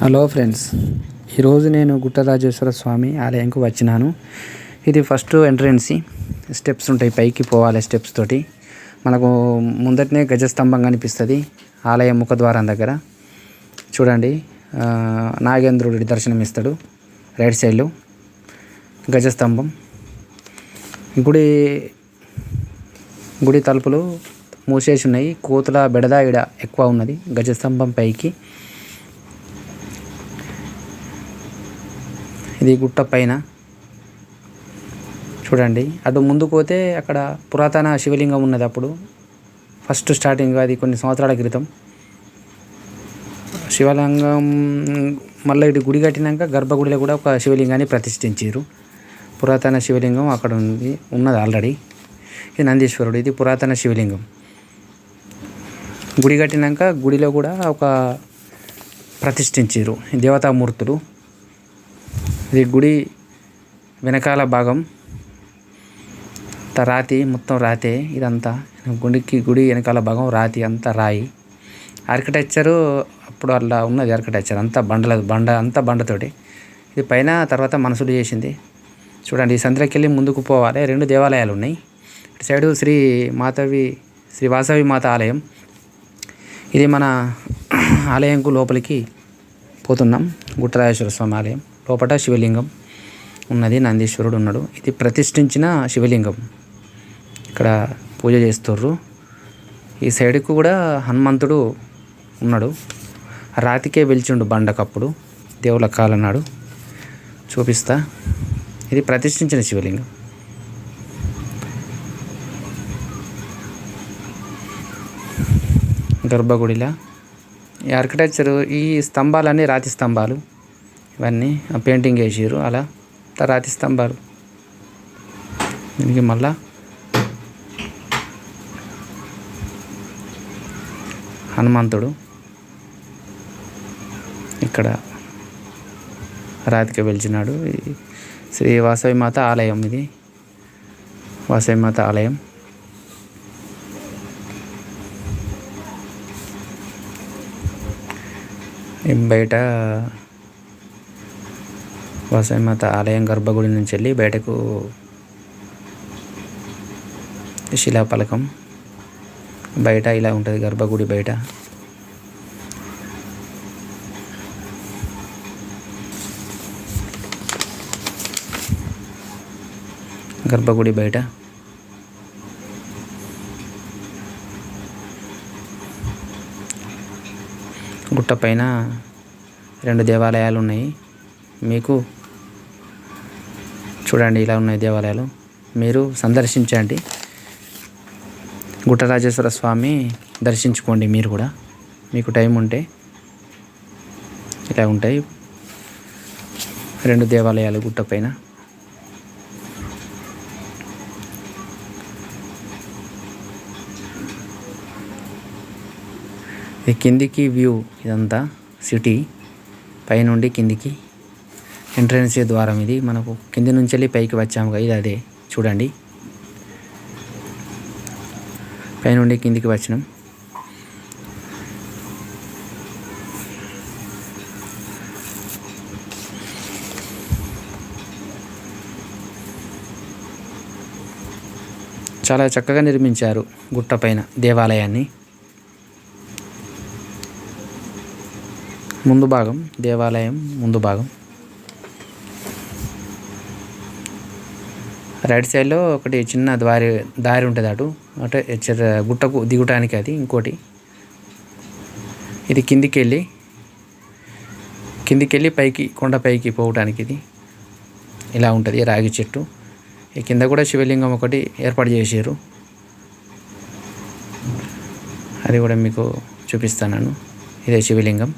Hello friends, ఈరోజు నేను గుట్టరాజేశ్వర స్వామి ఆలయంకు వచ్చినాను. ఇది ఫస్ట్ ఎంట్రెన్సీ. స్టెప్స్ ఉంటాయి, పైకి పోవాలి స్టెప్స్ తోటి. మనకు ముందటనే గజస్తంభం కనిపిస్తుంది ఆలయం ముఖద్వారం దగ్గర. చూడండి, నాగేంద్రుడి దర్శనం ఇస్తాడు రైట్ సైడ్లో. గజస్తంభం, గుడి తలుపులు మూసేసి ఉన్నాయి. కోతుల బెడద ఈడ ఎక్కువ ఉన్నది గజస్తంభం పైకి. ఇది గుట్ట పైన చూడండి. అటు ముందుకు పోతే అక్కడ పురాతన శివలింగం ఉన్నది. అప్పుడు ఫస్ట్ స్టార్టింగ్, అది కొన్ని సంవత్సరాల క్రితం శివలింగం. మళ్ళీ ఇటు గుడి కట్టినాక గర్భగుడిలో కూడా ఒక శివలింగాన్ని ప్రతిష్ఠించారు. పురాతన శివలింగం అక్కడ ఉన్నది ఆల్రెడీ. ఇది నందీశ్వరుడు, ఇది పురాతన శివలింగం. గుడి కట్టినాక గుడిలో కూడా ఒక ప్రతిష్ఠించారు దేవతామూర్తులు. ఇది గుడి వెనకాల భాగం రాతి, మొత్తం రాతే ఇదంతా. గుడి వెనకాల భాగం రాతి, అంతా రాయి. ఆర్కిటెక్చరు అప్పుడు అలా ఉన్నది. ఆర్కిటెక్చర్ అంతా బండతోటి. ఇది పైన తర్వాత మనుషులు చేసింది. చూడండి, ఈ సంద్రకెళ్ళి ముందుకు పోవాలి. 2 దేవాలయాలు ఉన్నాయి. ఇటు సైడు శ్రీ వాసవి మాత ఆలయం. ఇది మన ఆలయంకు లోపలికి పోతున్నాం. గుట్టరాజేశ్వర స్వామి ఆలయం లోపల శివలింగం ఉన్నది, నందీశ్వరుడు ఉన్నాడు. ఇది ప్రతిష్ఠించిన శివలింగం. ఇక్కడ పూజ చేస్తుర్రు. ఈ సైడ్కు కూడా హనుమంతుడు ఉన్నాడు. రాతికే వెలిచిండు బండకప్పుడు, దేవుళ్ళ కాలన్నాడు. చూపిస్తా. ఇది ప్రతిష్ఠించిన శివలింగం. గర్భగుడిలా ఈ ఆర్కిటెక్చరు, ఈ స్తంభాలన్నీ రాతి స్తంభాలు. ఇవన్నీ పెయింటింగ్ వేసారు. అలా రాతి స్తంభాలు. దీనికి మళ్ళా హనుమంతుడు ఇక్కడ రాతికి వెలిచినాడు. శ్రీ వాసవి మాత ఆలయం. ఇది వాసవి మాత ఆలయం. బయట వాసవి మాత ఆలయం గర్భగుడి నుంచి వెళ్ళి బయటకు శిలాఫలకం బయట ఇలా ఉంటుంది. గర్భగుడి బయట గుట్ట పైన 2 దేవాలయాలు ఉన్నాయి. మీకు చూడండి, ఇలా ఉన్నాయి దేవాలయాలు. మీరు సందర్శించండి. గుట్టరాజేశ్వర స్వామి దర్శించుకోండి మీరు కూడా, మీకు టైం ఉంటే. ఇలా ఉంటాయి 2 దేవాలయాలు గుట్ట పైన. ఇది కిందికి వ్యూ. ఇదంతా సిటీ పైనుండి కిందికి ఎంట్రన్స్ ద్వారం. ఇది మనకు కింది నుంచి వెళ్ళి పైకి వచ్చాము కదా, ఇది అదే. చూడండి, పైనుండి కిందికి వచ్చినాం. చాలా చక్కగా నిర్మించారు గుట్ట పైన దేవాలయాన్ని. ముందు భాగం, దేవాలయం ముందు భాగం. రైట్ సైడ్లో ఒకటి చిన్న దారి ఉంటుంది. అటు గుట్టకు దిగటానికి అది. ఇంకోటి ఇది కిందికి వెళ్ళి పైకి, కొండపైకి పోవటానికి. ఇది ఇలా ఉంటుంది, రాగి చెట్టు. ఈ కింద కూడా శివలింగం ఒకటి ఏర్పాటు చేసారు. అది కూడా మీకు చూపిస్తాను. ఇదే శివలింగం.